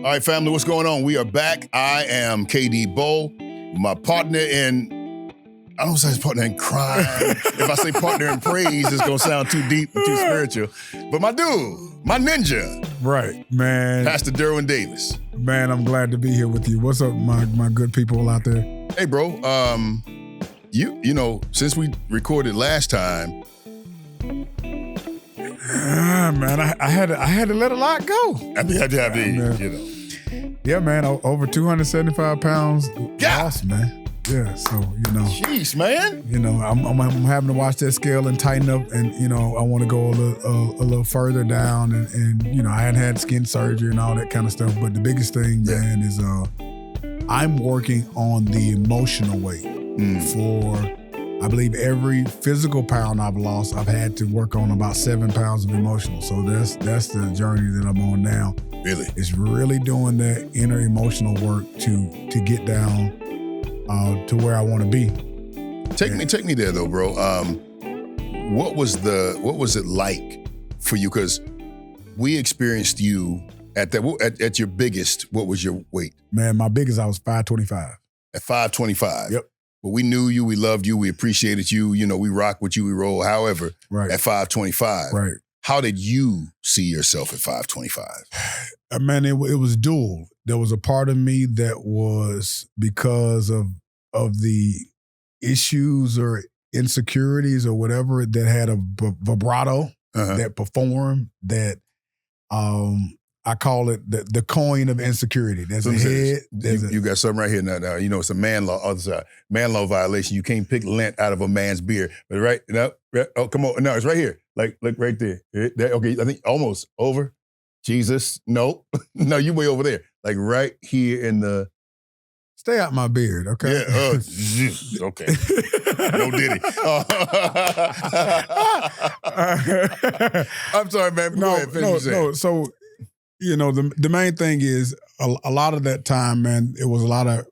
All right, family, what's going on? We are back. I am KD Bull. My partner in, I don't say his partner in crime. If I say partner in praise, it's going to sound too deep and too spiritual. But my dude, my ninja. Right, man. Pastor Derwin Davis. Man, I'm glad to be here with you. What's up, my good people out there? Hey, bro. You know, since we recorded last time, man, I had to let a lot go. Yeah, man, over 275 pounds lost, man. Yeah, so, Jeez, man. I'm having to watch that scale and tighten up, and, I want to go a little further down, and I hadn't had skin surgery and all that kind of stuff, but the biggest thing, man, is I'm working on the emotional weight for, I believe, every physical pound I've lost, I've had to work on about 7 pounds of emotional. So that's the journey that I'm on now. Really? It's really doing that inner emotional work to get down to where I want to be. Take me there though, bro. What was it like for you? Because we experienced you at your biggest. What was your weight? Man, my biggest, I was 525. At 525. Yep. But we knew you, we loved you, we appreciated you. We rock with you, we roll. However, right. At 525, right. How did you see yourself at 525? Man, it was dual. There was a part of me that was because of the issues or insecurities or whatever that had a vibrato that performed that I call it the coin of insecurity. There's a head. You got something right here now. It's a man law. Other side, man law violation. You can't pick lint out of a man's beard. But right now, oh come on, no, it's right here. Like look right there. Okay, I think almost over. Jesus, no, no, you way over there. Like right here in the. Stay out my beard, okay? Yeah. Okay. No diddy. I'm sorry, man. Go ahead, finish no. So. The main thing is a lot of that time, man, it was a lot of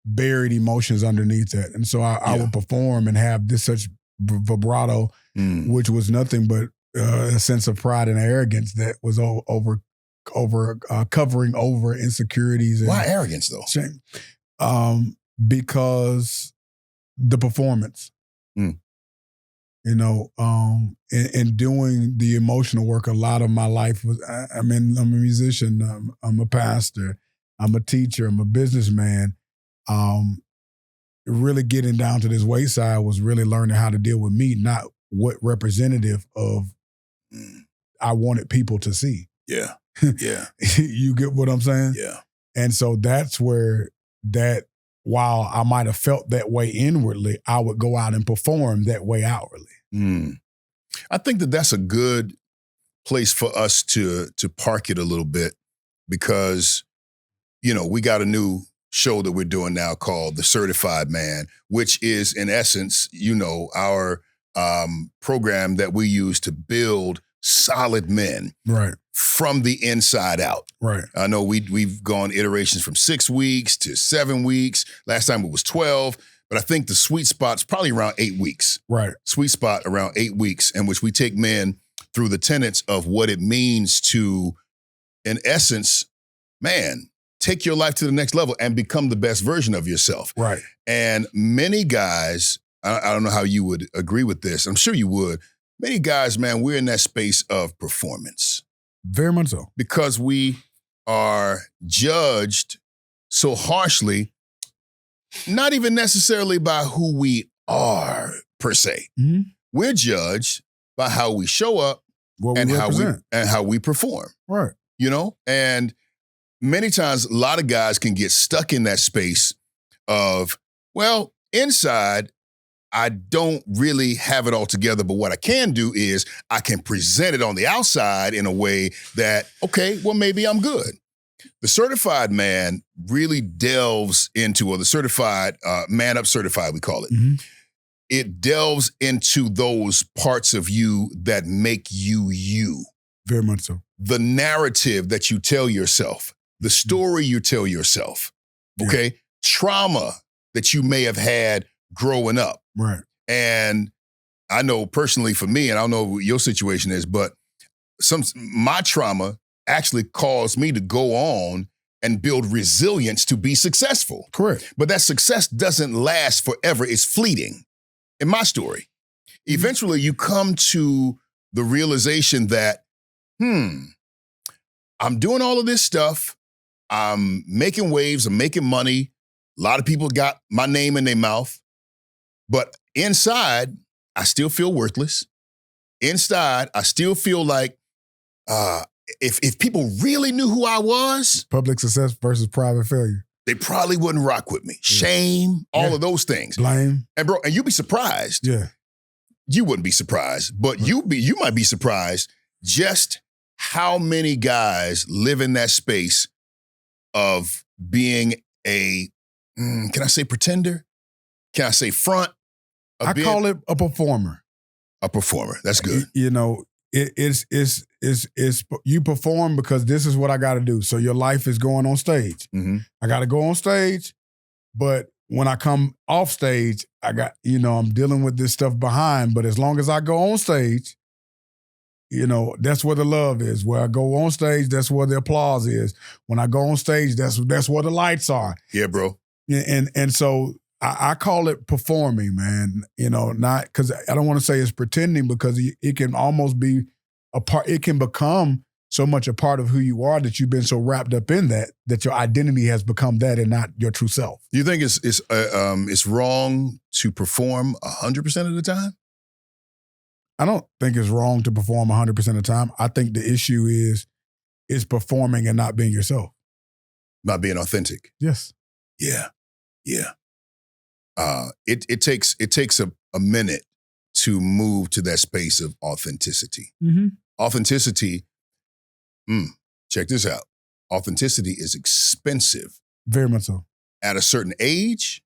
buried emotions underneath that. And so I would perform and have this such vibrato, which was nothing but a sense of pride and arrogance that was over covering over insecurities. Why arrogance, though? Shame. Because the performance. In doing the emotional work, a lot of my life was, I'm a musician, I'm a pastor, I'm a teacher, I'm a businessman. Really getting down to this wayside was really learning how to deal with me, not what representative of I wanted people to see. Yeah. Yeah. You get what I'm saying? Yeah. And so that's where while I might have felt that way inwardly, I would go out and perform that way outwardly. I think that's a good place for us to park it a little bit because, we got a new show that we're doing now called The Certified Man, which is in essence, our program that we use to build solid men. Right. From the inside out. Right. I know we've gone iterations from 6 weeks to 7 weeks. Last time it was 12, but I think the sweet spot's probably around 8 weeks. Right. Sweet spot around 8 weeks in which we take men through the tenets of what it means to, in essence, man, take your life to the next level and become the best version of yourself. Right. And many guys, I don't know how you would agree with this. I'm sure you would. Many guys, man, we're in that space of performance. Very much so. Because we are judged so harshly, not even necessarily by who we are per se. Mm-hmm. We're judged by how we show up and how we perform. Right. And many times a lot of guys can get stuck in that space of, well, inside, I don't really have it all together, but what I can do is I can present it on the outside in a way that, okay, well, maybe I'm good. The certified man really delves into, or the certified, man up certified, we call it. Mm-hmm. It delves into those parts of you that make you you. Very much so. The narrative that you tell yourself, the story you tell yourself, okay? Trauma that you may have had growing up. Right. And I know personally for me, and I don't know what your situation is, but my trauma actually caused me to go on and build resilience to be successful. Correct. But that success doesn't last forever. It's fleeting. In my story, eventually you come to the realization that, I'm doing all of this stuff. I'm making waves. I'm making money. A lot of people got my name in their mouth. But inside, I still feel worthless. Inside, I still feel like if people really knew who I was, Public success versus private failure. they probably wouldn't rock with me. Shame, all of those things. Blame. And bro, and you'd be surprised. Yeah. You wouldn't be surprised, but you might be surprised just how many guys live in that space of being a, can I say pretender? Can I say front? I call it a performer. A performer. That's good. You know, it's you perform because this is what I got to do. So your life is going on stage. Mm-hmm. I got to go on stage, but when I come off stage, I'm dealing with this stuff behind. But as long as I go on stage, that's where the love is. Where I go on stage, that's where the applause is. When I go on stage, that's where the lights are. Yeah, bro. And so I call it performing, man. Not because I don't want to say it's pretending, because it can almost be a part. It can become so much a part of who you are that you've been so wrapped up in that your identity has become that and not your true self. Do you think it's wrong to perform 100% of the time? I don't think it's wrong to perform 100% of the time. I think the issue is performing and not being yourself. Not being authentic. Yes. Yeah. Yeah. It takes a minute to move to that space of authenticity. Mm-hmm. Authenticity, check this out. Authenticity is expensive. Very much so. At a certain age,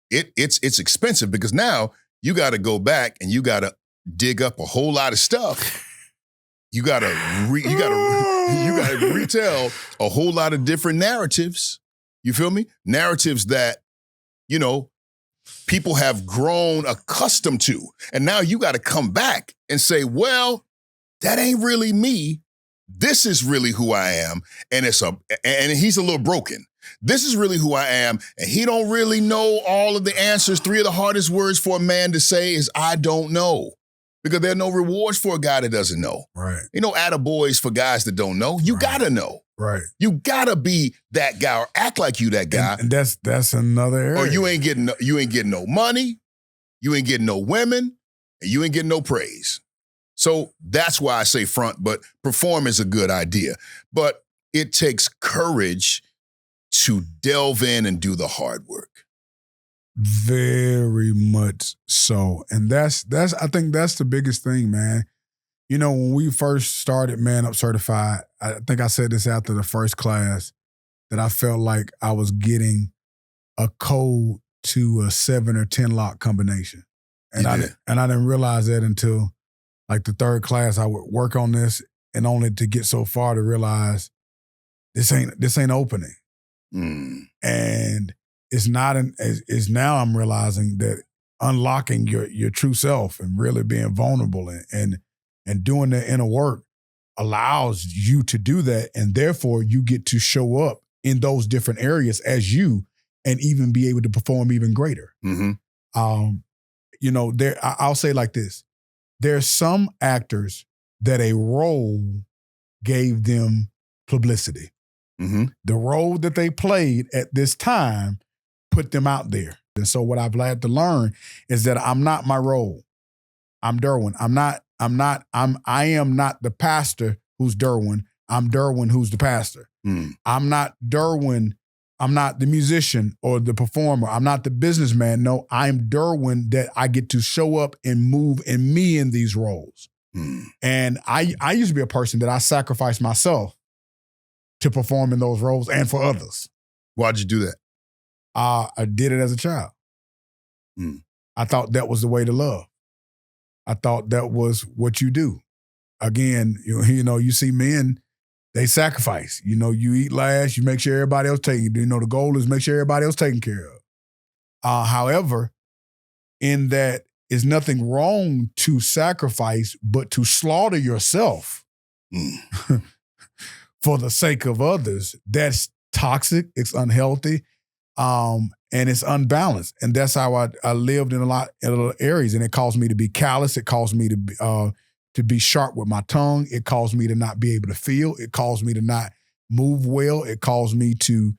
it's expensive because now you got to go back and you got to dig up a whole lot of stuff. You got to retell a whole lot of different narratives. You feel me? Narratives that, people have grown accustomed to. And now you got to come back and say, well, that ain't really me. This is really who I am. And he's a little broken. This is really who I am. And he don't really know all of the answers. 3 of the hardest words for a man to say is, I don't know. Because there are no rewards for a guy that doesn't know. Right. Attaboys for guys that don't know. You got to know. Right. You got to be that guy or act like you that guy. And that's another area. Or you ain't getting no money, you ain't getting no women, and you ain't getting no praise. So that's why I say front, but perform is a good idea. But it takes courage to delve in and do the hard work. Very much so. And I think that's the biggest thing, man. When we first started Man Up Certified, I think I said this after the first class, that I felt like I was getting a code to a 7 or 10 lock combination. And I didn't realize that until like the third class. I would work on this and only to get so far to realize this ain't opening. And it's not it's now I'm realizing that unlocking your true self and really being vulnerable and doing the inner work allows you to do that. And therefore you get to show up in those different areas as you and even be able to perform even greater. Mm-hmm. I'll say like this. There's some actors that a role gave them publicity. Mm-hmm. The role that they played at this time put them out there. And so what I've had to learn is that I'm not my role. I'm Derwin. I am not the pastor who's Derwin. I'm Derwin who's the pastor. I'm not Derwin. I'm not the musician or the performer. I'm not the businessman. No, I'm Derwin that I get to show up and move in me in these roles. And I used to be a person that I sacrificed myself to perform in those roles and for others. Why'd you do that? I did it as a child. I thought that was the way to love. I thought that was what you do. Again, you see men, they sacrifice. You eat last, you make sure everybody else taken. The goal is make sure everybody else taken care of. However, in that is nothing wrong to sacrifice, but to slaughter yourself for the sake of others, that's toxic, it's unhealthy, and it's unbalanced. And that's how I lived in a lot of areas. And it caused me to be callous. It caused me to be sharp with my tongue. It caused me to not be able to feel. It caused me to not move well. It caused me to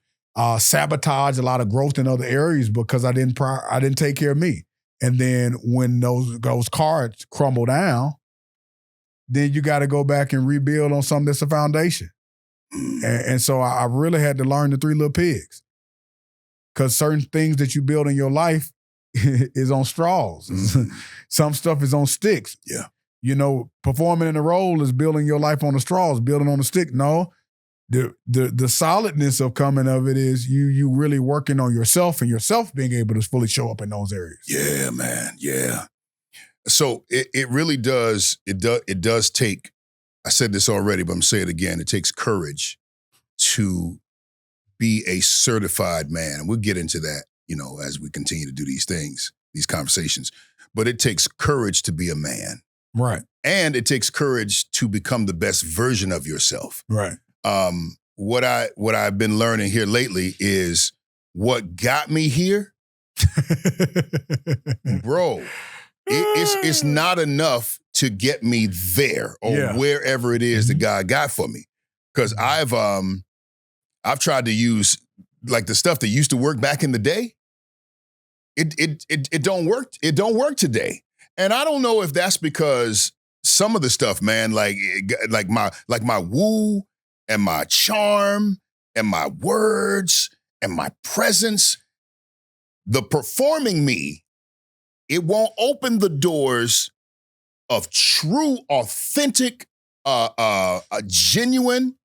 sabotage a lot of growth in other areas because I didn't take care of me. And then when those cards crumble down, then you got to go back and rebuild on something that's a foundation. And so I really had to learn the 3 little pigs, because certain things that you build in your life is on straws. Mm-hmm. Some stuff is on sticks. Yeah. You know, performing in a role is building your life on the straws, building on the stick. No, the solidness of coming of it is you really working on yourself and yourself being able to fully show up in those areas. Yeah, man. Yeah. So it really does. It does take, I said this already, but I'm saying it again. It takes courage to be a certified man. And we'll get into that, you know, as we continue to do these things, these conversations. But it takes courage to be a man. Right. And it takes courage to become the best version of yourself. Right. What I've been learning here lately is what got me here, bro. It's not enough to get me there or wherever it is that God got for me. Because I've tried to use like the stuff that used to work back in the day. It don't work. It don't work today. And I don't know if that's because some of the stuff, man, like my woo and my charm and my words and my presence, the performing me, it won't open the doors of true, authentic, genuine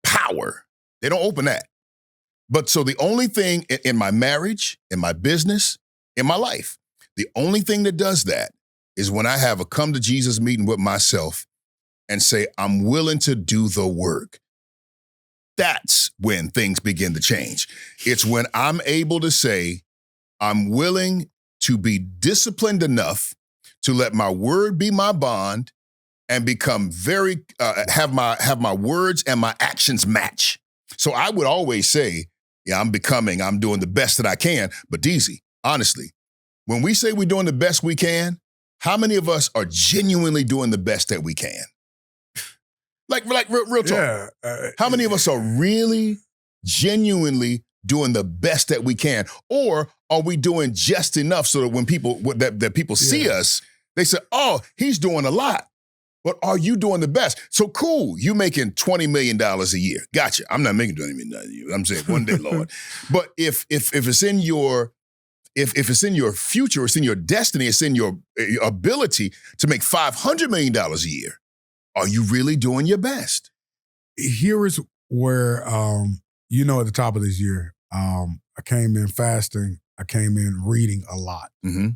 power. They don't open that. But so the only thing in my marriage, in my business, in my life, the only thing that does that is when I have a come to Jesus meeting with myself and say, I'm willing to do the work. That's when things begin to change. It's when I'm able to say, I'm willing to be disciplined enough to let my word be my bond and become very, have my words and my actions match. So I would always say, yeah, I'm doing the best that I can. But DZ, honestly, when we say we're doing the best we can, how many of us are genuinely doing the best that we can? Like real talk. Yeah, how many of us are really, genuinely doing the best that we can? Or are we doing just enough so that when people see us, they say, oh, he's doing a lot. But are you doing the best? So cool, you making $20 million a year. Gotcha. I'm not making $20 million a year. I'm saying one day, Lord. But if it's in your future, it's in your destiny, it's in your ability to make $500 million a year, are you really doing your best? Here is where, at the top of this year, I came in fasting. I came in reading a lot. Mm-hmm.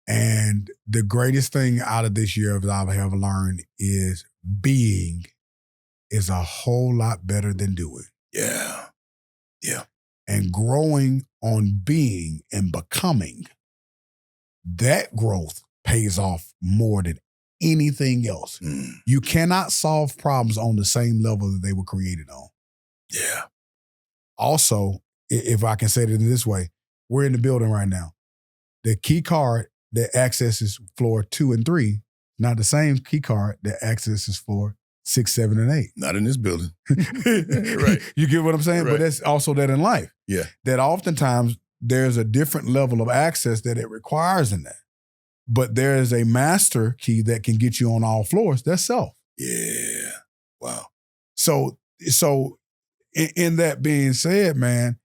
And the greatest thing out of this year that I have learned is being is a whole lot better than doing. Yeah. Yeah. And growing on being and becoming, that growth pays off more than anything else. Mm. You cannot solve problems on the same level that they were created on. Yeah. Also, if I can say it in this way, we're in the building right now. The key card that accesses floor 2 and 3, not the same key card that accesses floor 6, 7, and 8. Not in this building. Right. You get what I'm saying? Right. But that's also that in life. Yeah. That oftentimes there's a different level of access that it requires in that. But there is a master key that can get you on all floors. That's self. Yeah. Wow. So in that being said, man,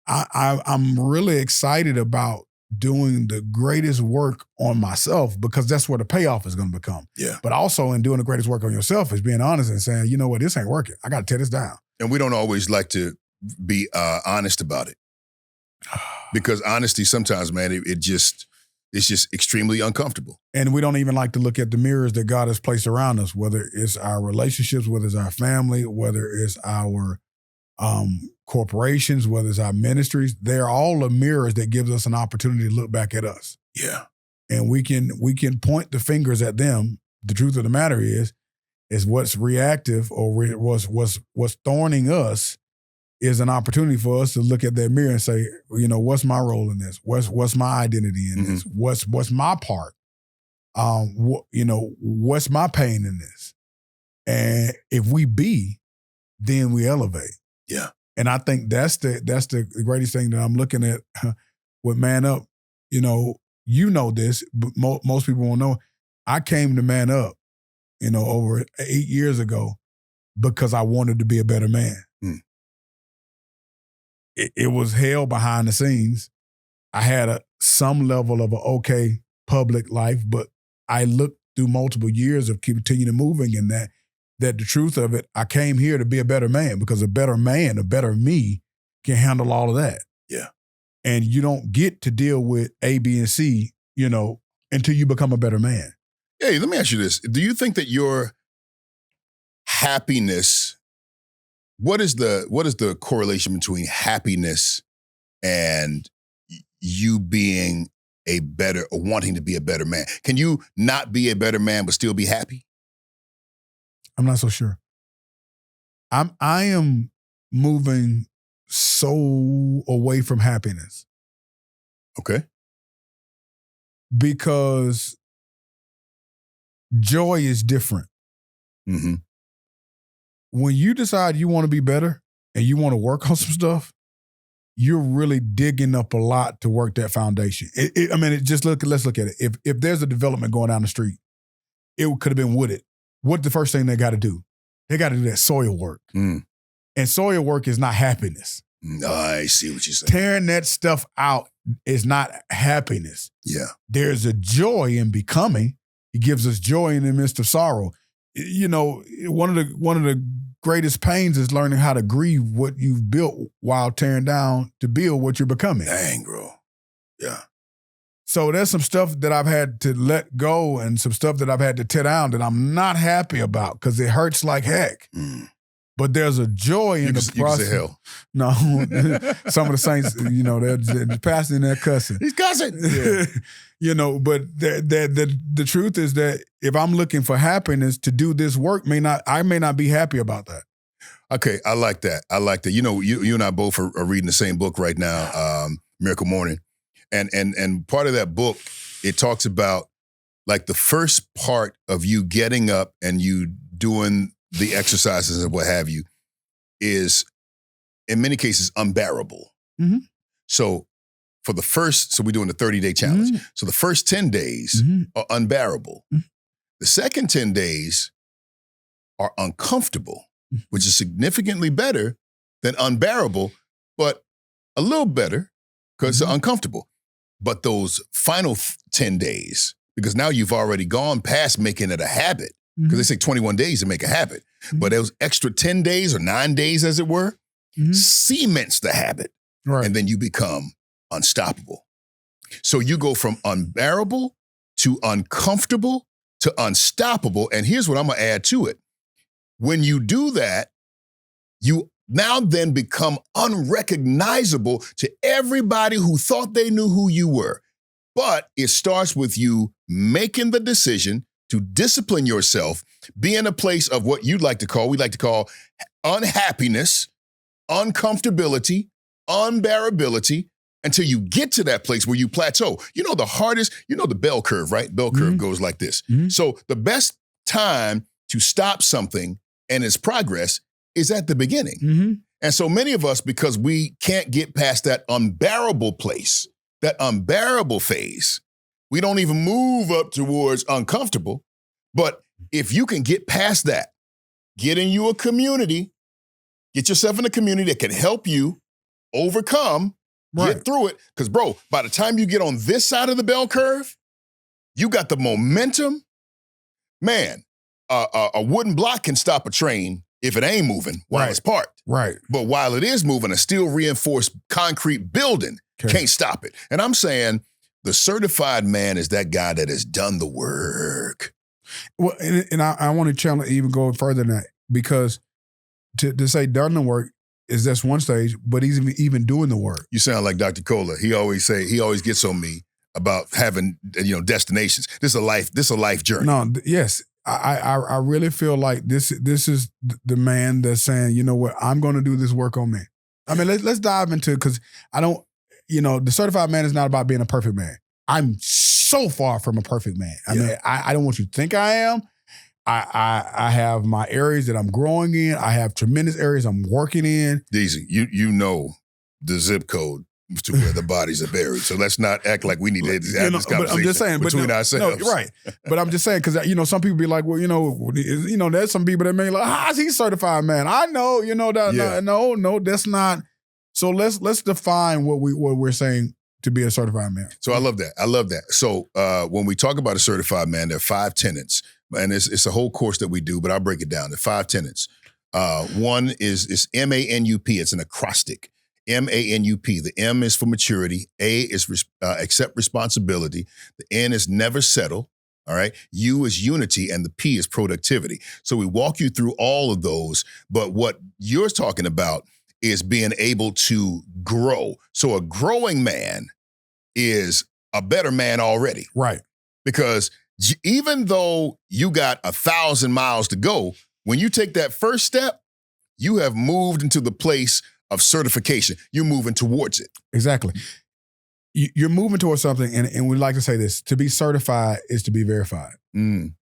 I'm really excited about doing the greatest work on myself, because that's where the payoff is going to become. Yeah. But also in doing the greatest work on yourself is being honest and saying, you know what, this ain't working. I got to tear this down. And we don't always like to be honest about it, because honesty sometimes, man, it's just extremely uncomfortable. And we don't even like to look at the mirrors that God has placed around us, whether it's our relationships, whether it's our family, whether it's our corporations, whether it's our ministries. They're all the mirrors that gives us an opportunity to look back at us. Yeah. And we can point the fingers at them. The truth of the matter is Is what's reactive or what's thorning us is an opportunity for us to look at that mirror and say, what's my role in this? What's my identity in this? What's my part? What's my pain in this? And if we be, then we elevate. Yeah. And I think that's the greatest thing that I'm looking at with Man Up. This, but most people won't know. I came to Man Up, over 8 years ago because I wanted to be a better man. It was hell behind the scenes. I had some level of an okay public life, but I looked through multiple years of continuing moving in that the truth of it, I came here to be a better man because a better man, a better me can handle all of that. Yeah. And you don't get to deal with A, B, and C, until you become a better man. Hey, let me ask you this. Do you think that your happiness, what is the correlation between happiness and you being or wanting to be a better man? Can you not be a better man but still be happy? I'm not so sure. I am moving so away from happiness. Okay. Because joy is different. Mm-hmm. When you decide you want to be better and you want to work on some stuff, you're really digging up a lot to work that foundation. Let's look at it. If there's a development going down the street, it could have been wooded. What's the first thing they got to do? They got to do that soil work. And soil work is not happiness. I see what you're saying. Tearing that stuff out is not happiness. Yeah. There's a joy in becoming. It gives us joy in the midst of sorrow. One of the greatest pains is learning how to grieve what you've built while tearing down to build what you're becoming. Dang, bro. Yeah. So there's some stuff that I've had to let go and some stuff that I've had to tear down that I'm not happy about because it hurts like heck. But there's a joy in the process. You can say hell. No, some of the saints, they're passing and they're cussing. He's cussing. Yeah. But the truth is that if I'm looking for happiness to do this work, I may not be happy about that. Okay, I like that. You and I both are reading the same book right now, Miracle Morning. And part of that book, it talks about like the first part of you getting up and you doing the exercises and what have you is in many cases unbearable. Mm-hmm. So we're doing the 30-day challenge. Mm-hmm. So the first 10 days are unbearable. Mm-hmm. The second 10 days are uncomfortable, which is significantly better than unbearable, but a little better because it's uncomfortable. But those final 10 days, because now you've already gone past making it a habit, because they say 21 days to make a habit. But those extra 10 days or 9 days, as it were, cements the habit. Right. And then you become unstoppable. So you go from unbearable to uncomfortable to unstoppable. And here's what I'm going to add to it. When you do that, you now then become unrecognizable to everybody who thought they knew who you were. But it starts with you making the decision to discipline yourself, be in a place of what we like to call unhappiness, uncomfortability, unbearability, until you get to that place where you plateau. The bell curve, right? Bell curve goes like this. So the best time to stop something and its progress is at the beginning. And so many of us, because we can't get past that unbearable place, that unbearable phase, we don't even move up towards uncomfortable. But if you can get past that, get in you a community, get yourself in a community that can help you overcome, get through it. Because, bro, by the time you get on this side of the bell curve, you got the momentum. Man, a wooden block can stop a train if it ain't moving while it's parked. Right. But while it is moving, a steel reinforced concrete building can't stop it. And I'm saying the certified man is that guy that has done the work. Well, and I want to challenge even go further than that, because to say done the work is that's one stage, but he's even doing the work. You sound like Dr. Cola. He always gets on me about having destinations. This is a life journey. No, yes. I really feel like this is the man that's saying, you know what, I'm going to do this work on me. I mean, let's dive into it, because I don't, the certified man is not about being a perfect man. I'm so far from a perfect man. I mean, I don't want you to think I am. I have my areas that I'm growing in. I have tremendous areas I'm working in. Deezy, you know the zip code to where the bodies are buried. So let's not act like we need to have this conversation but I'm just saying, between ourselves. No, right. But I'm just saying, because some people be like, well, there's some people that may like, how's he certified man? I know, that no, that's not. So let's define what we're saying to be a certified man. So I love that. So when we talk about a certified man, there are 5 tenets, and it's a whole course that we do, but I'll break it down. There are 5 tenets. One is MANUP. It's an acrostic. MANUP. The M is for maturity. A is accept responsibility. The N is never settle. All right. U is unity, and the P is productivity. So we walk you through all of those. But what you're talking about is being able to grow. So a growing man is a better man already. Right. Because even though you got 1,000 miles to go, when you take that first step, you have moved into the place of certification. You're moving towards it. Exactly. You're moving towards something, and we like to say this: to be certified is to be verified. Mm.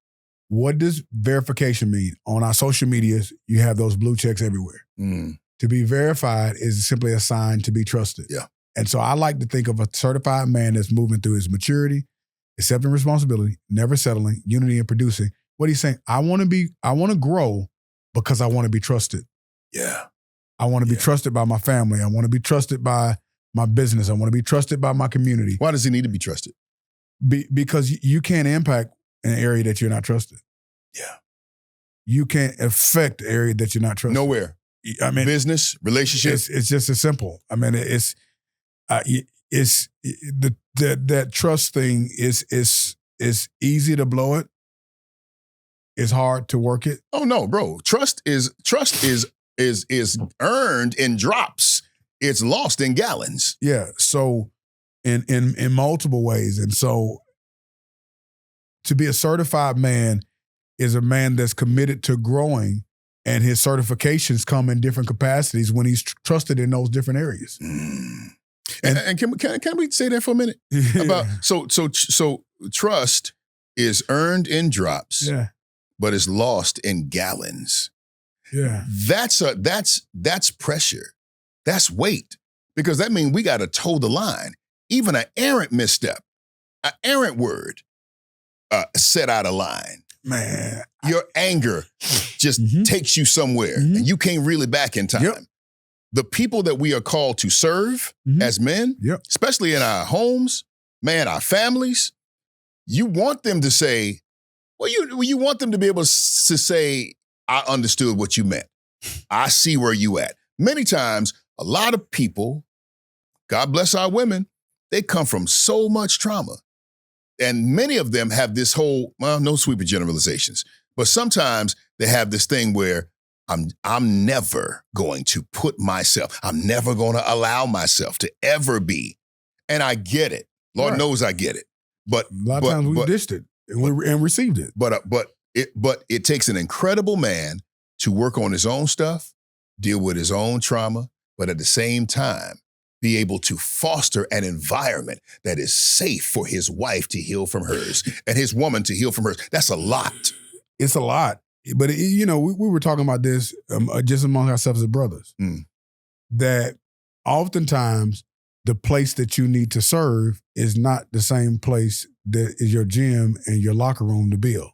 What does verification mean? On our social medias, you have those blue checks everywhere. Mm. To be verified is simply a sign to be trusted. Yeah. And so I like to think of a certified man that's moving through his maturity, accepting responsibility, never settling, unity, and producing. What he's saying, I want to grow because I want to be trusted. Yeah. I want to be trusted by my family. I want to be trusted by my business. I want to be trusted by my community. Why does he need to be trusted? Because you can't impact an area that you're not trusted. Yeah. You can't affect the area that you're not trusted. Nowhere. I mean, business, relationships. It's just as simple. I mean, that trust thing is easy to blow it. It's hard to work it. Oh no, bro. Trust is earned in drops. It's lost in gallons. Yeah. So in multiple ways. And so to be a certified man is a man that's committed to growing, and his certifications come in different capacities when he's trusted in those different areas. Mm. And can we say that for a minute? About so trust is earned in drops, but is lost in gallons. Yeah. That's pressure. That's weight. Because that means we got to toe the line. Even an errant misstep, an errant word set out of line. Man. Your anger just takes you somewhere and you can't reel it back in time. Yep. The people that we are called to serve as men, especially in our homes, man, our families, you want them to say, you want them to be able to say, I understood what you meant. I see where you at. Many times, a lot of people, God bless our women, they come from so much trauma. And many of them have this whole, well, no sweeping generalizations, but sometimes they have this thing where I'm never going to I'm never going to allow myself to ever be. And I get it. Lord knows I get it. But a lot of times we dished it and received it. But it takes an incredible man to work on his own stuff, deal with his own trauma, but at the same time, be able to foster an environment that is safe for his wife to heal from hers and his woman to heal from hers. That's a lot. It's a lot. But, we were talking about this just among ourselves as brothers, that oftentimes the place that you need to serve is not the same place that is your gym and your locker room to build.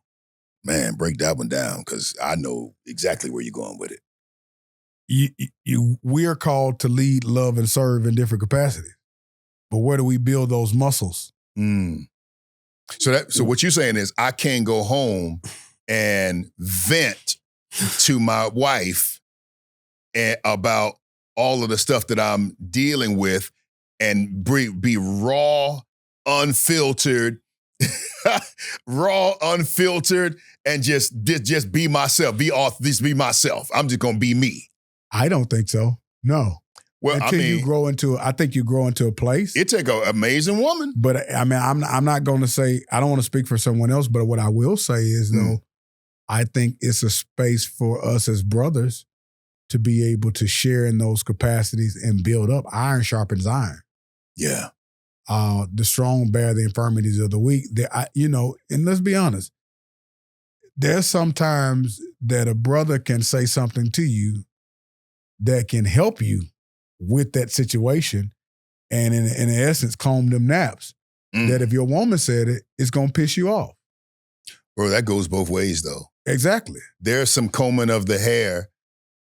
Man, break that one down, because I know exactly where you're going with it. We are called to lead, love, and serve in different capacities. But where do we build those muscles? So what you're saying is I can't go home and vent to my wife about all of the stuff that I'm dealing with and be raw, unfiltered, and just be myself, be myself. I'm just gonna be me. I don't think so. No. Well, I think you grow into a place. It take an amazing woman. But I mean, I'm not going to say, I don't want to speak for someone else, but what I will say is though, I think it's a space for us as brothers to be able to share in those capacities and build up. Iron sharpens iron. Yeah. The strong bear the infirmities of the weak. And let's be honest, there's sometimes that a brother can say something to you that can help you with that situation and in essence calm them naps. That if your woman said it, it's going to piss you off. Bro, that goes both ways though. Exactly. There's some combing of the hair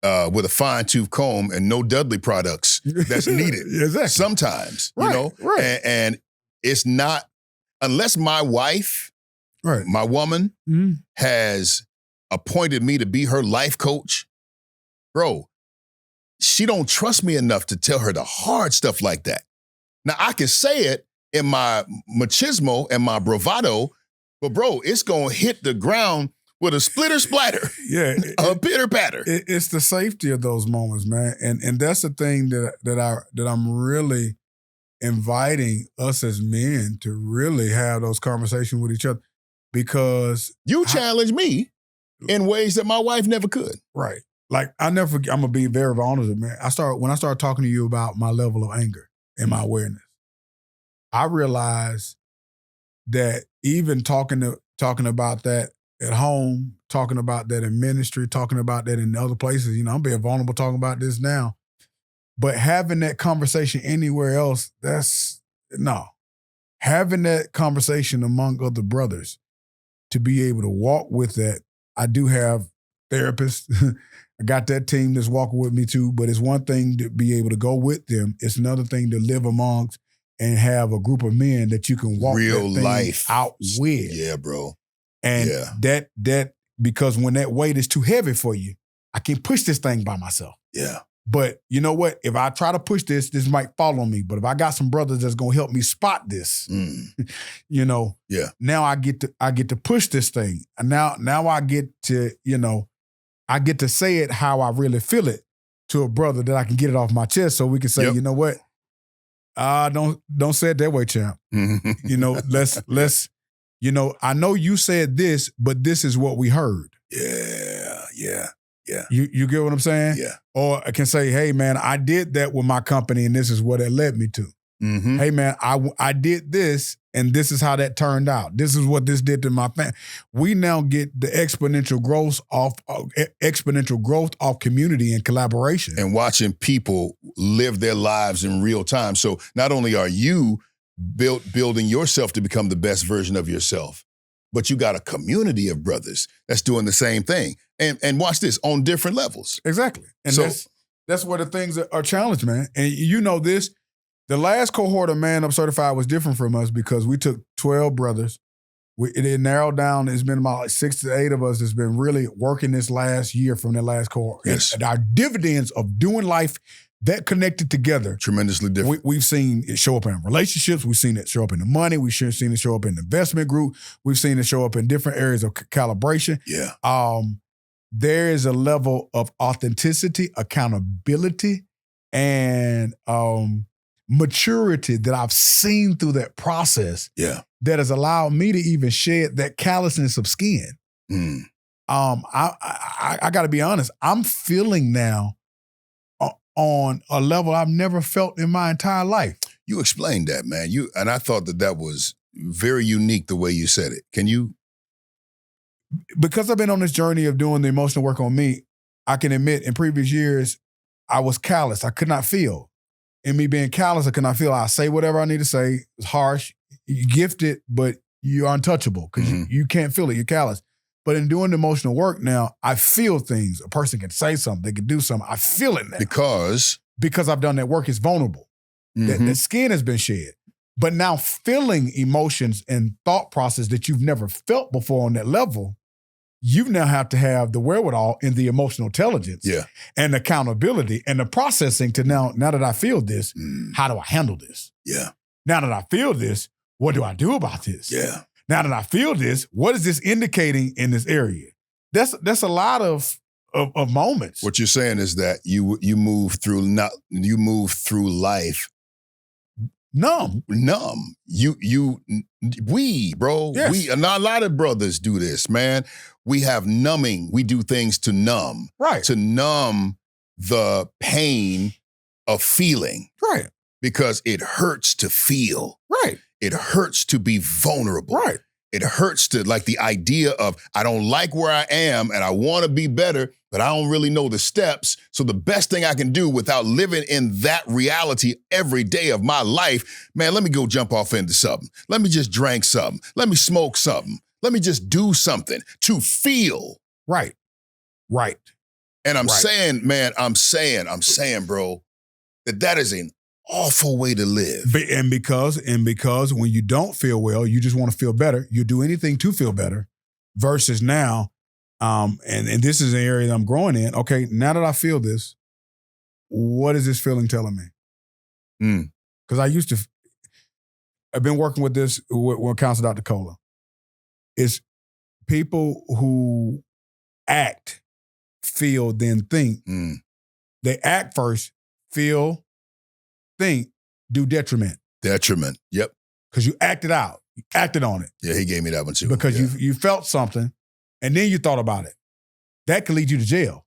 with a fine-tooth comb and no Dudley products that's needed. Exactly. Sometimes, right. and it's not, unless my wife, my woman, has appointed me to be her life coach, bro, she don't trust me enough to tell her the hard stuff like that. Now, I can say it in my machismo and my bravado, but bro, it's going to hit the ground with a splitter splatter. Yeah. A pitter patter. It's the safety of those moments, man. And that's the thing that I'm really inviting us as men to really have those conversations with each other, because you challenge me in ways that my wife never could. Right. Like I'm gonna be very honest, man. When I started talking to you about my level of anger and my awareness, I realized that even talking about that at home, talking about that in ministry, talking about that in other places, I'm being vulnerable talking about this now. But having that conversation anywhere else, having that conversation among other brothers to be able to walk with that. I do have therapists. I got that team that's walking with me too, but it's one thing to be able to go with them. It's another thing to live amongst and have a group of men that you can walk real that thing life out with. Yeah, bro. And that because when that weight is too heavy for you, I can't push this thing by myself. Yeah. But you know what? If I try to push this might fall on me. But if I got some brothers that's gonna help me spot this, now I get to push this thing. And now I get to, I get to say it how I really feel it to a brother that I can get it off my chest, so we can say, you know what? Don't say it that way, champ. Let's I know you said this, but this is what we heard. Yeah. You get what I'm saying? Yeah. Or I can say, hey man, I did that with my company and this is what it led me to. Mm-hmm. Hey man, I did this and this is how that turned out. This is what this did to my family. We now get the exponential growth off community and collaboration. And watching people live their lives in real time. So not only are you building yourself to become the best version of yourself, but you got a community of brothers that's doing the same thing. And watch this, on different levels. Exactly. And so, that's where the things are challenged, man. And you know this, the last cohort of Man Up Certified was different from us because we took 12 brothers. It narrowed down. It's been about 6 to 8 of us that's been really working this last year from that last cohort. Yes. And our dividends of doing life that connected together. Tremendously different. We've seen it show up in relationships. We've seen it show up in the money. We've seen it show up in the investment group. We've seen it show up in different areas of calibration. Yeah. There is a level of authenticity, accountability, and maturity that I've seen through that process. Yeah. That has allowed me to even shed that callousness of skin. I got to be honest. I'm feeling now on a level I've never felt in my entire life. You explained that, man. And I thought that was very unique the way you said it. Can you? Because I've been on this journey of doing the emotional work on me, I can admit in previous years, I was callous. I could not feel. In me being callous, I could not feel. I say whatever I need to say. It's harsh. You're gifted, but you're untouchable because you can't feel it. You're callous. But in doing the emotional work now, I feel things. A person can say something. They can do something. I feel it now. Because I've done that work. It's vulnerable. That skin has been shed. But now feeling emotions and thought process that you've never felt before on that level, you now have to have the wherewithal and the emotional intelligence and accountability and the processing to now that I feel this, how do I handle this? Yeah. Now that I feel this, what do I do about this? Yeah. Now that I feel this, what is this indicating in this area? That's a lot of moments. What you're saying is that you move through life Numb. Bro. Yes. A lot of brothers do this, man. We have numbing. We do things to numb. Right. To numb the pain of feeling. Right. Because it hurts to feel. Right. It hurts to be vulnerable. Right. It hurts to, like, the idea of, I don't like where I am and I want to be better, but I don't really know the steps. So the best thing I can do without living in that reality every day of my life, man, let me go jump off into something. Let me just drink something. Let me smoke something. Let me just do something to feel. Right. Right. And I'm saying, man, I'm saying, bro, that is an awful way to live. And because when you don't feel well, you just want to feel better. You do anything to feel better versus now, and this is an area that I'm growing in. Okay, now that I feel this, what is this feeling telling me? Because I've been working with this with Counselor Dr. Cola. It's people who act, feel, then think. They act first, feel, think, do detriment. Detriment, yep. Because you acted out. You acted on it. Yeah, he gave me that one too. Because you felt something and then you thought about it. That could lead you to jail.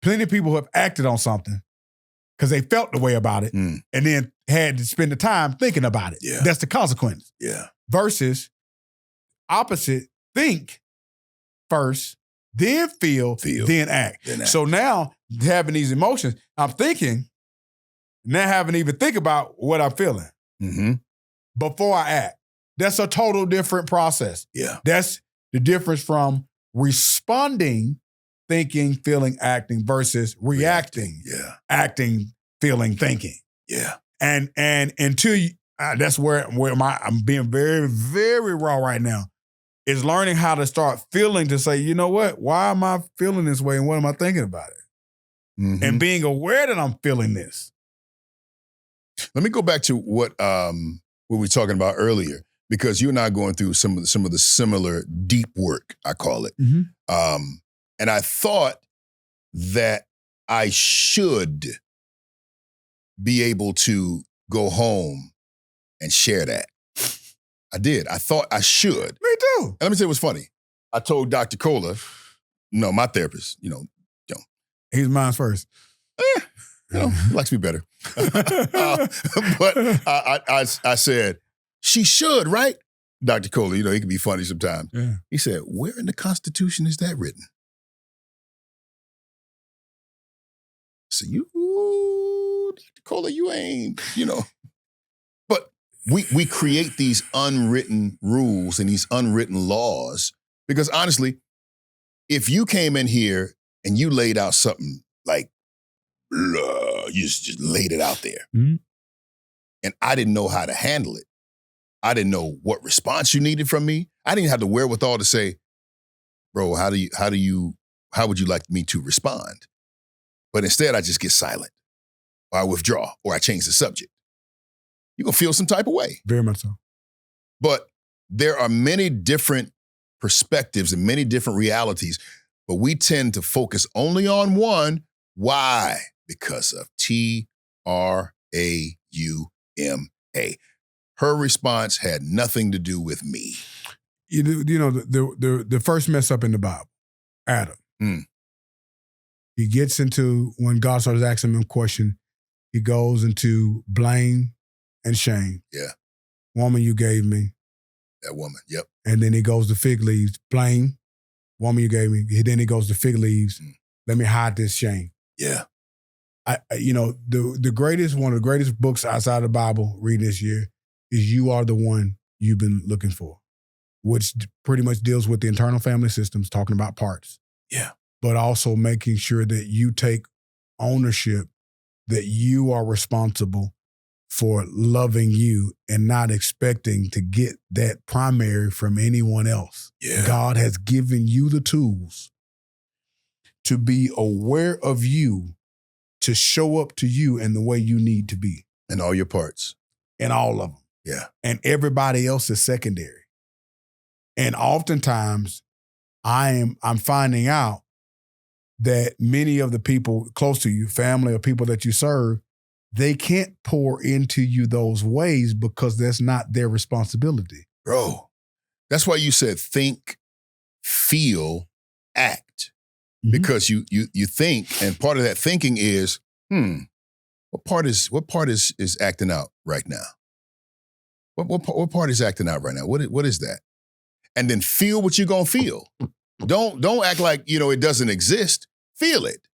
Plenty of people who have acted on something because they felt the way about it and then had to spend the time thinking about it. Yeah. That's the consequence. Yeah. Versus opposite, think first, then feel, then act. So now having these emotions, I'm thinking, now haven't even think about what I'm feeling before I act. That's a total different process. Yeah. That's the difference from responding, thinking, feeling, acting versus reacting, acting, feeling, thinking. Yeah. And until you, that's where I'm being very, very raw right now, is learning how to start feeling to say, you know what? Why am I feeling this way and what am I thinking about it? And being aware that I'm feeling this. Let me go back to what we were talking about earlier, because you and I are going through some of the similar deep work, I call it. And I thought that I should be able to go home and share that. I did. I thought I should. Me too. And let me tell you what's funny. I told Dr. Cola, no, my therapist, he's mine first. He likes me better. But I said, she should, right? Dr. Cola, he can be funny sometimes. Yeah. He said, where in the Constitution is that written? So Dr. Cola, you ain't, But we create these unwritten rules and these unwritten laws because honestly, if you came in here and you laid out something like, you just laid it out there. And I didn't know how to handle it. I didn't know what response you needed from me. I didn't have the wherewithal to say, bro, how would you like me to respond? But instead I just get silent or I withdraw or I change the subject. You're going to feel some type of way. Very much so. But there are many different perspectives and many different realities, but we tend to focus only on one. Why? Because of TRAUMA. Her response had nothing to do with me. The first mess up in the Bible, Adam. He gets into, when God starts asking him a question, he goes into blame and shame. Yeah. Woman you gave me. That woman, yep. And then he goes to fig leaves. Blame, woman you gave me. Then he goes to fig leaves. Let me hide this shame. Yeah. One of the greatest books outside the Bible read this year is You Are the One You've Been Looking For, which pretty much deals with the internal family systems, talking about parts. Yeah. But also making sure that you take ownership, that you are responsible for loving you and not expecting to get that primary from anyone else. Yeah. God has given you the tools to be aware of you, to show up to you in the way you need to be. And all your parts. And all of them. Yeah. And everybody else is secondary. And oftentimes I'm finding out that many of the people close to you, family or people that you serve, they can't pour into you those ways because that's not their responsibility. Bro, that's why you said think, feel, act. Mhm. Because you think, and part of that thinking is, what part is acting out right now? What part is acting out right now? What is that? And then feel what you're gonna feel. Don't act like it doesn't exist. Feel it,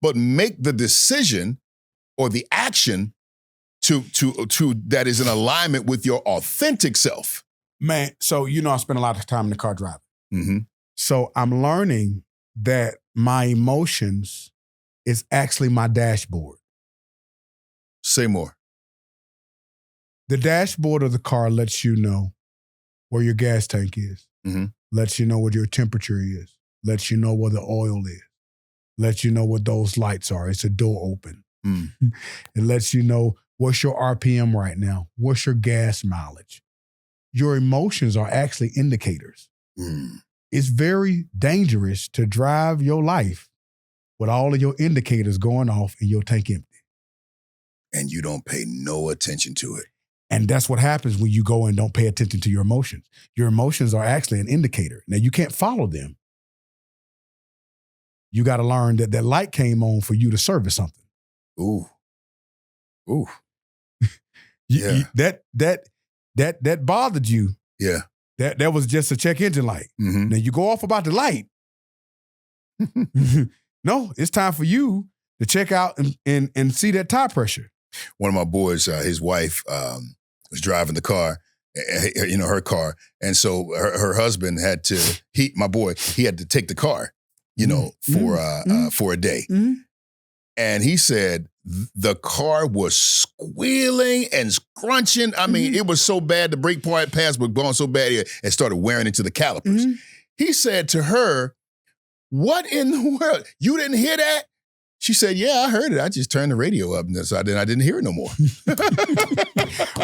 but make the decision or the action to that is in alignment with your authentic self. Man, so I spend a lot of time in the car driving. Mm-hmm. So I'm learning that my emotions is actually my dashboard. Say more. The dashboard of the car lets you know where your gas tank is, lets you know what your temperature is, lets you know where the oil is, lets you know what those lights are. It's a door open. It lets you know what's your RPM right now, what's your gas mileage. Your emotions are actually indicators. It's very dangerous to drive your life with all of your indicators going off and your tank empty. And you don't pay no attention to it. And that's what happens when you go and don't pay attention to your emotions. Your emotions are actually an indicator. Now, you can't follow them. You got to learn that that light came on for you to service something. Ooh. That bothered you. Yeah. That was just a check engine light. Mm-hmm. Now you go off about the light. No, it's time for you to check out and see that tire pressure. One of my boys, his wife was driving the car, her car. And so her husband had to, he had to take the car, for a day. Mm-hmm. And he said the car was squealing and scrunching. I mean, it was so bad. The brake pads were going so bad it started wearing into the calipers. He said to her, "What in the world? You didn't hear that?" She said, "Yeah, I heard it. I just turned the radio up, and so I didn't hear it no more."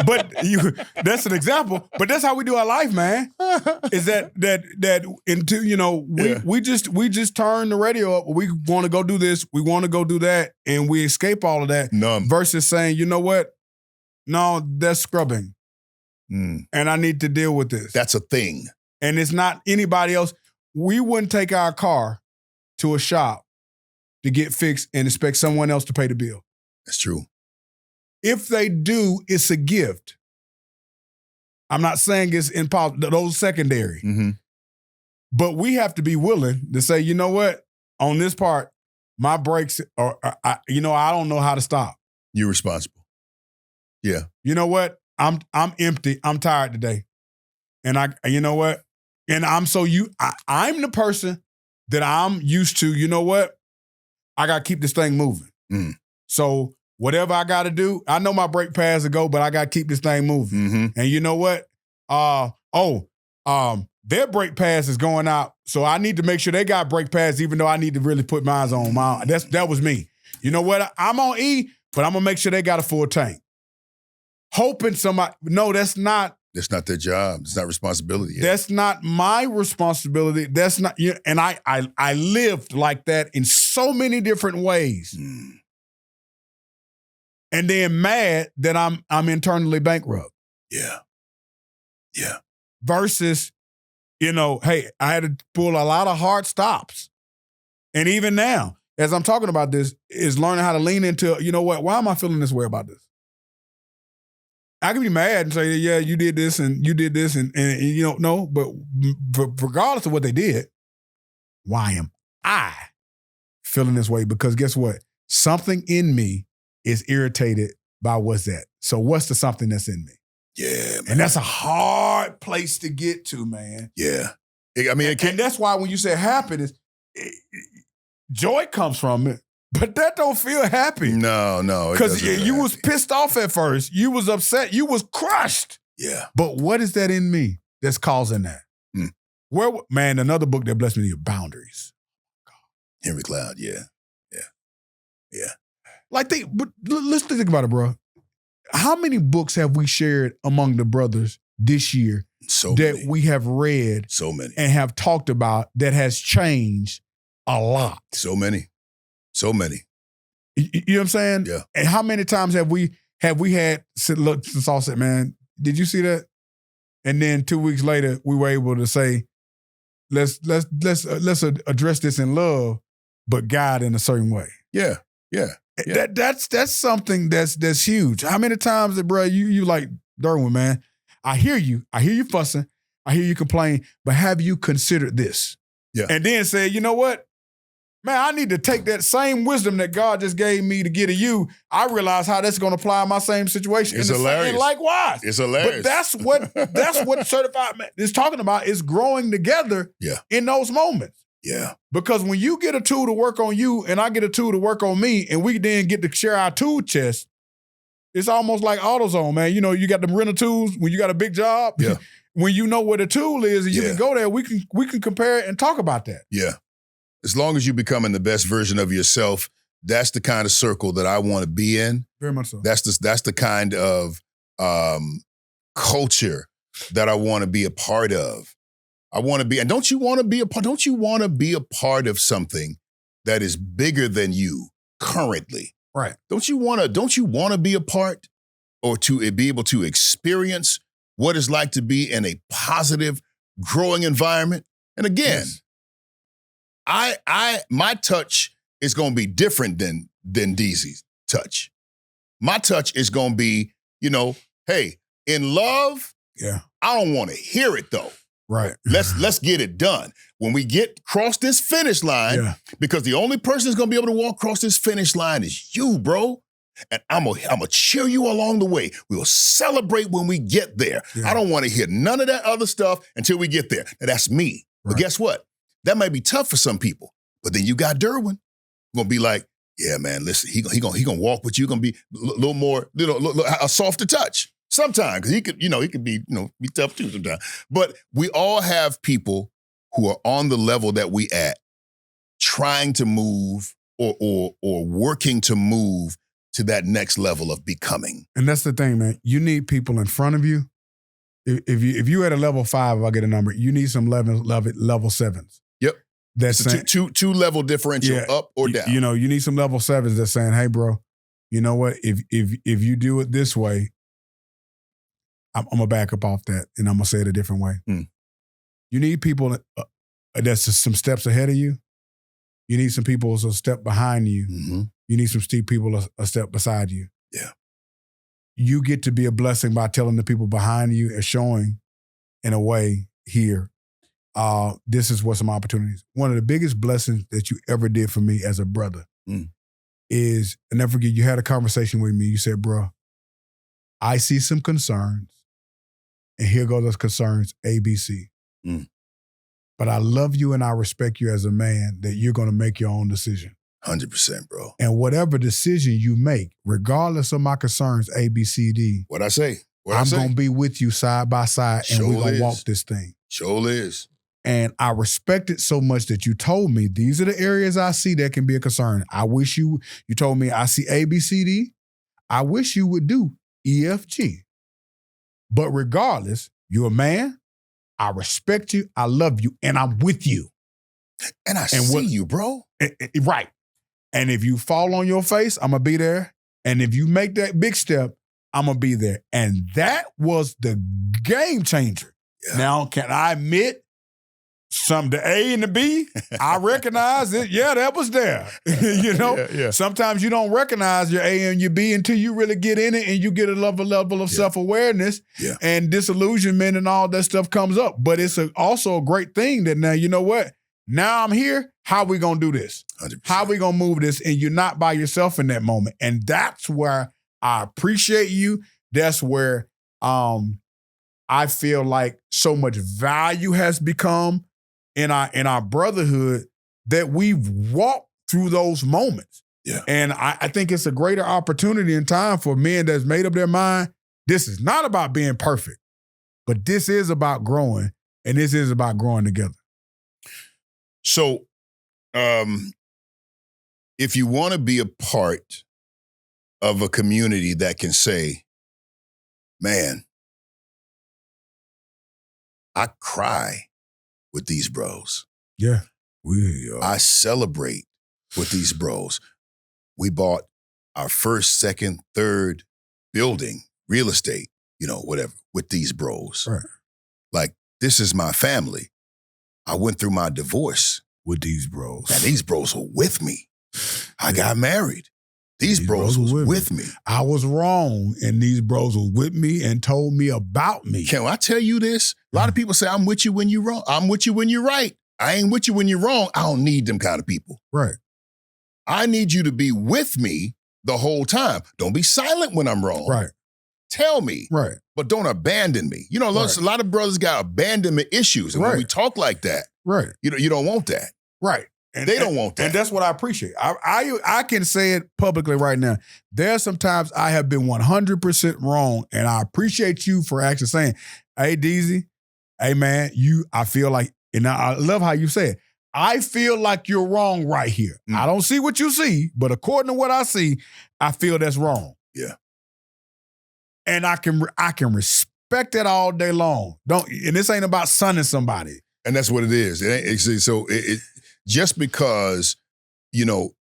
But that's an example. But that's how we do our life, man. Is that into we just turn the radio up. We want to go do this. We want to go do that, and we escape all of that. Numb. Versus saying, you know what? No, that's scrubbing, and I need to deal with this. That's a thing, and it's not anybody else. We wouldn't take our car to a shop to get fixed and expect someone else to pay the bill. That's true. If they do, it's a gift. I'm not saying it's impossible. Those secondary. But we have to be willing to say, you know what? On this part, my brakes are, I don't know how to stop. You're responsible. Yeah. You know what? I'm empty. I'm tired today. And you know what? And I'm the person that I'm used to, you know what? I got to keep this thing moving. So whatever I got to do, I know my brake pads will go, but I got to keep this thing moving. And you know what? Their brake pads is going out, so I need to make sure they got brake pads, even though I need to really put mine on. That was me. You know what? I'm on E, but I'm going to make sure they got a full tank. Hoping somebody, no, that's not. That's not their job. It's not responsibility. Yet. That's not my responsibility. That's not, and I lived like that in so many different ways. And then mad that I'm internally bankrupt. Yeah. Yeah. Versus, hey, I had to pull a lot of hard stops. And even now, as I'm talking about this, is learning how to lean into, you know what, why am I feeling this way about this? I can be mad and say, yeah, you did this and you did this and no, but regardless of what they did, why am I feeling this way? Because guess what? Something in me is irritated by what's that. So what's the something that's in me? Yeah, man. And that's a hard place to get to, man. Yeah. I mean, and that's why when you say happiness, joy comes from it. But that don't feel happy. No. Because you was pissed off at first. You was upset. You was crushed. Yeah. But what is that in me that's causing that? Man, another book that blessed me is Boundaries. Henry Cloud, yeah. Like, but let's think about it, bro. How many books have we shared among the brothers this year we have read so many and have talked about that has changed a lot? So many. You know what I'm saying? Yeah. And how many times have we had look, Saul said, man, did you see that? And then 2 weeks later, we were able to say, let's address this in love, but God in a certain way. Yeah. That's something that's huge. How many times, bro, you like, Derwin, man, I hear you fussing, I hear you complain, but have you considered this? Yeah. And then say, you know what? Man, I need to take that same wisdom that God just gave me to get to you. I realize how that's going to apply in my same situation. It's hilarious. And likewise. It's hilarious. But that's what certified man is talking about, is growing together in those moments. Yeah. Because when you get a tool to work on you and I get a tool to work on me and we then get to share our tool chest, it's almost like AutoZone, man. You know, you got them rental tools when you got a big job. Yeah. When you know what a tool is and you can go there, we can compare it and talk about that. Yeah. As long as you're becoming the best version of yourself, that's the kind of circle that I want to be in. Very much so. That's the kind of culture that I want to be a part of. I want to be, and don't you want to be a part of something that is bigger than you currently? Right. Don't you want to be a part or to be able to experience what it's like to be in a positive, growing environment? And again, my touch is going to be different than DZ's touch. My touch is going to be, hey, in love, I don't want to hear it though. Right. Let's get it done. When we get across this finish line, because the only person that's going to be able to walk across this finish line is you, bro. And I'm gonna cheer you along the way. We'll celebrate when we get there. I don't want to hear none of that other stuff until we get there. Now, that's me. Right. But guess what? That might be tough for some people. But then you got Derwin. Gonna be like, yeah, man, listen, he gonna walk with you. Gonna be a little more, a softer touch sometimes, because he could be tough too sometimes. But we all have people who are on the level that we at, trying to move or working to move to that next level of becoming. And that's the thing, man. You need people in front of you. If you at a level 5, if I get a number, you need some level 7s. Yep. That's saying, two level differential, up or down. You need some level 7s that's saying, hey, bro, you know what? If you do it this way, I'm gonna back up off that, and I'm gonna say it a different way. You need people that's just some steps ahead of you. You need some people a step behind you. Mm-hmm. You need some people a step beside you. Yeah. You get to be a blessing by telling the people behind you and showing in a way here, this is what some opportunities. One of the biggest blessings that you ever did for me as a brother is, and never forget, you had a conversation with me. You said, bro, I see some concerns, and here go those concerns, A, B, C. But I love you and I respect you as a man that you're going to make your own decision. 100%, bro. And whatever decision you make, regardless of my concerns, A, B, C, D. What I say? I'm going to be with you side by side, and we're going to walk this thing. Sure is. And I respect it so much that you told me, these are the areas I see that can be a concern. I wish you told me, I see A, B, C, D. I wish you would do E, F, G. But regardless, you're a man. I respect you. I love you. And I'm with you. And I see you, bro. Right. And if you fall on your face, I'm going to be there. And if you make that big step, I'm going to be there. And that was the game changer. Yeah. Now, can I admit, the A and the B, I recognize it. Yeah, that was there. Sometimes you don't recognize your A and your B until you really get in it and you get a level of self-awareness and disillusionment and all that stuff comes up. But it's also a great thing that now, you know what? Now I'm here. How we going to do this? 100%. How we going to move this? And you're not by yourself in that moment. And that's where I appreciate you. That's where I feel like so much value has become in our brotherhood, that we've walked through those moments. Yeah. And I think it's a greater opportunity in time for men that's made up their mind. This is not about being perfect, but this is about growing, and this is about growing together. So, if you want to be a part of a community that can say, man, I cry with these bros. Yeah. I celebrate with these bros. we bought our first, second, third building, real estate, whatever, with these bros. Right. Like, this is my family. I went through my divorce with these bros. And these bros were with me. I got married. These bros was with me. I was wrong, and these bros were with me and told me about me. Can I tell you this? A lot of people say, I'm with you when you're wrong. I'm with you when you're right. I ain't with you when you're wrong. I don't need them kind of people. Right. I need you to be with me the whole time. Don't be silent when I'm wrong. Right. Tell me. Right. But don't abandon me. A lot of brothers got abandonment issues. And when we talk like that, right, you don't want that. Right. And they don't want that. And that's what I appreciate. I can say it publicly right now. There's sometimes I have been 100% wrong, and I appreciate you for actually saying, hey, DZ, hey, man, I feel like, and I love how you say it, I feel like you're wrong right here. I don't see what you see, but according to what I see, I feel that's wrong. Yeah. And I can respect that all day long. And this ain't about sunning somebody. And that's what it is. So just because,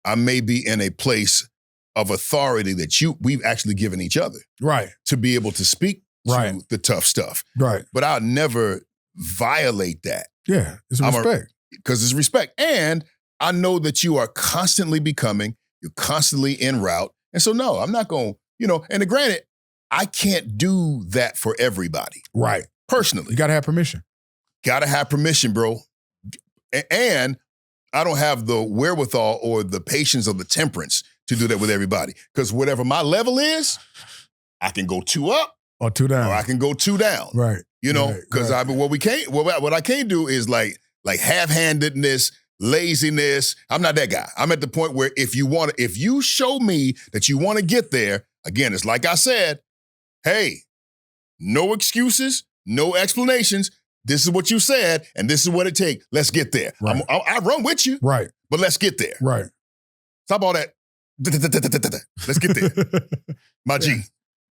I may be in a place of authority that we've actually given each other. Right. To be able to speak to the tough stuff. Right. But I'll never violate that. Yeah, it's respect. Because it's respect. And I know that you are constantly becoming, you're constantly en route. And so, no, I'm not going, and granted, I can't do that for everybody. Right. Personally. You got to have permission. Got to have permission, bro. And I don't have the wherewithal or the patience or the temperance to do that with everybody. Because whatever my level is, I can go 2 up. Or 2 down. Or I can go 2 down. Right. Because what I can't do is like half-handedness, laziness. I'm not that guy. I'm at the point where if you show me that you want to get there, again, it's like I said, hey, no excuses, no explanations. This is what you said, and this is what it takes. Let's get there. Right. I run with you, right? But let's get there. Right. Stop all that. Let's get there. My G.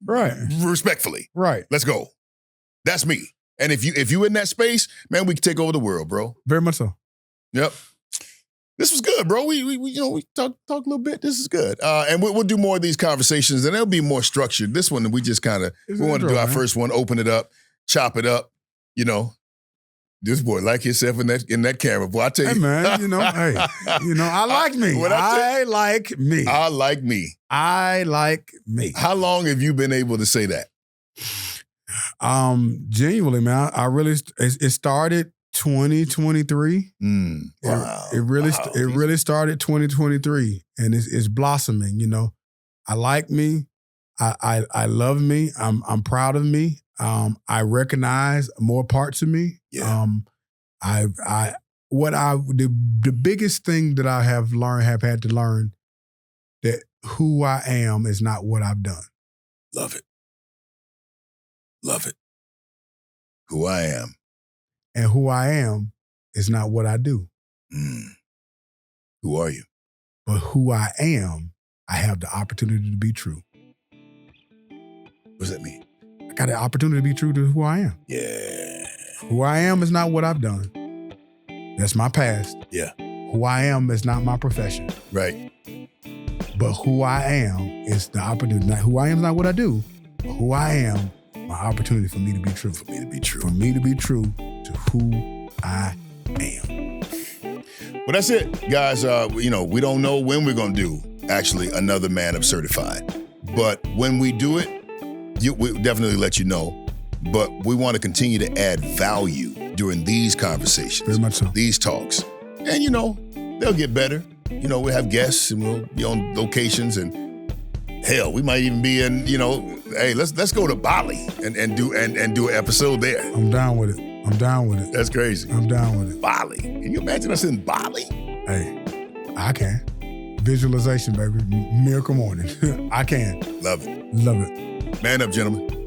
Right. Respectfully. Right. Let's go. That's me. And if you in that space, man, we can take over the world, bro. Very much so. Yep. This was good, bro. We talk a little bit. This is good. And we'll do more of these conversations, and they'll be more structured. This one, we just kind of, we want to do our first one, open it up, chop it up, This boy like himself in that camera, boy. I tell you, hey man, I like me. I like me. I like me. I like me. How long have you been able to say that? Genuinely, man. It started 2023. Wow. It really started 2023, and it's blossoming. I like me. I love me. I'm proud of me. I recognize more parts of me. Yeah. The biggest thing that I have had to learn, that who I am is not what I've done. Love it. Love it. Who I am. And who I am is not what I do. Who are you? But who I am, I have the opportunity to be true. What does that mean? I got the opportunity to be true to who I am. Yeah. Who I am is not what I've done. That's my past. Yeah. Who I am is not my profession. Right. But who I am is the opportunity. Who I am is not what I do. But who I am, my opportunity for me to be true. For me to be true. For me to be true to who I am. Well, that's it, guys. We don't know when we're going to do, actually, another Man Up Certified. But when we do it, we'll definitely let you know. But we want to continue to add value during these conversations. Very much so. These talks. And, they'll get better. We'll have guests and we'll be on locations, and hell, we might even be in, hey, let's go to Bali and do an episode there. I'm down with it. That's crazy. I'm down with it. Bali. Can you imagine us in Bali? Hey, I can. Visualization, baby. Miracle morning. I can. Love it. Love it. Man up, gentlemen.